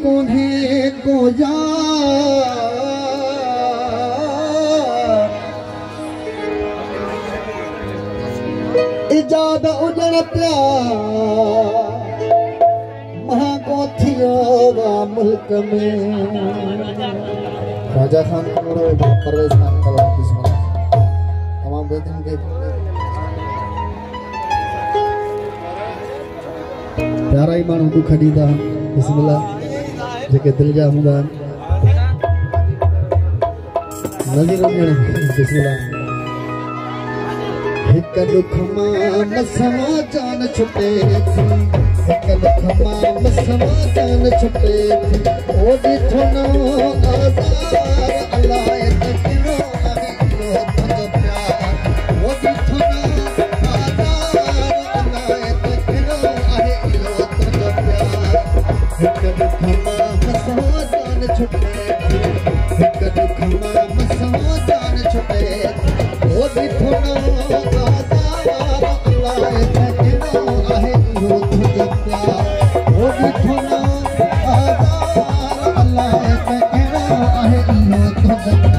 कोन्हे को यार इजाद उजड़ प्यार महाको थियो मुल्क में राजा खान करोड़ो परवेज खान कला बिस्मिल्लाह तमाम बेहतरीन के प्यारा ही माण्हू दुख ॾींदा बिस्मिल्लाह जेके दिल जा हूंदा नज़र बिस्मिल्लाह हिक दुख मां मसमा जान छुटे हिक दुख मां मसमा जान छुटे ओ ॾिठो न आज़ार अल्लाह तकिड़ो आहे इहो प्यार ओ ॾिठो न आज़ार अल्लाह तकिड़ो आहे इहो प्यार हिक दुख मां मसमा जान छुटे हिक दुख मां मसमा जान छुटे ओ ॾिठो न आज़ार अल्लाह तकिड़ो आहे इहो प्यार ओ ॾिठो न आज़ार अल्लाह तकिड़ो आहे इहो प्यार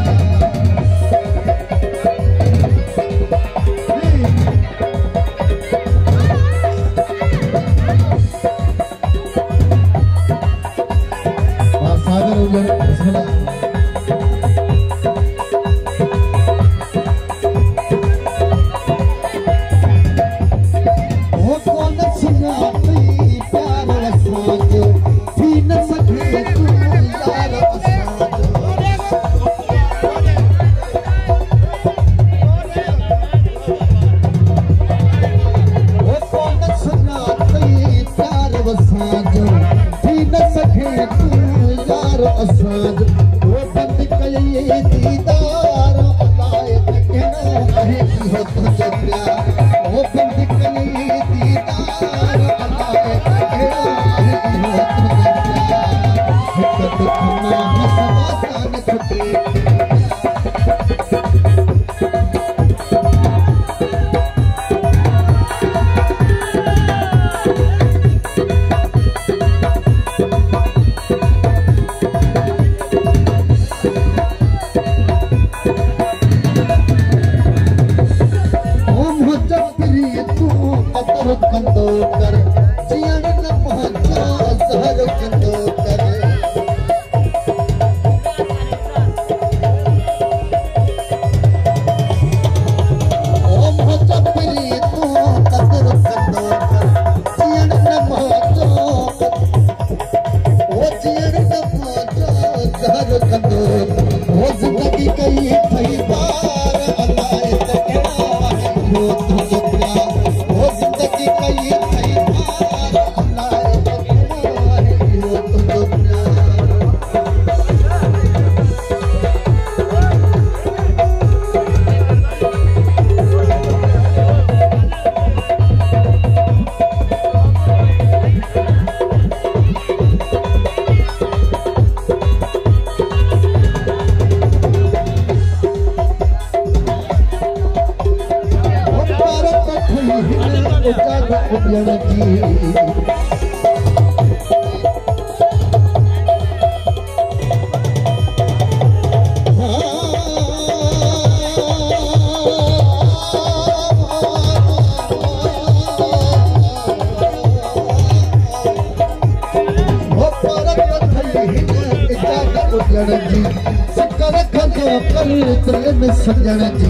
सजण जी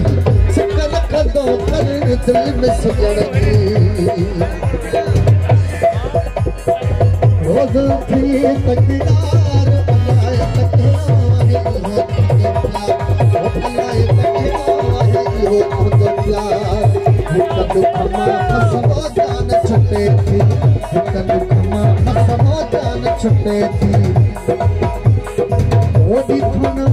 सिक रखंदो कर दिल में सजण जी रोज़ थी तकरार अल्लाह तकिड़ो आहे इहो प्यार हिक दुख मां मसमा जान छुटे थी हिक दुख मां मसमा जान छुटे थी ओ ॾिठो न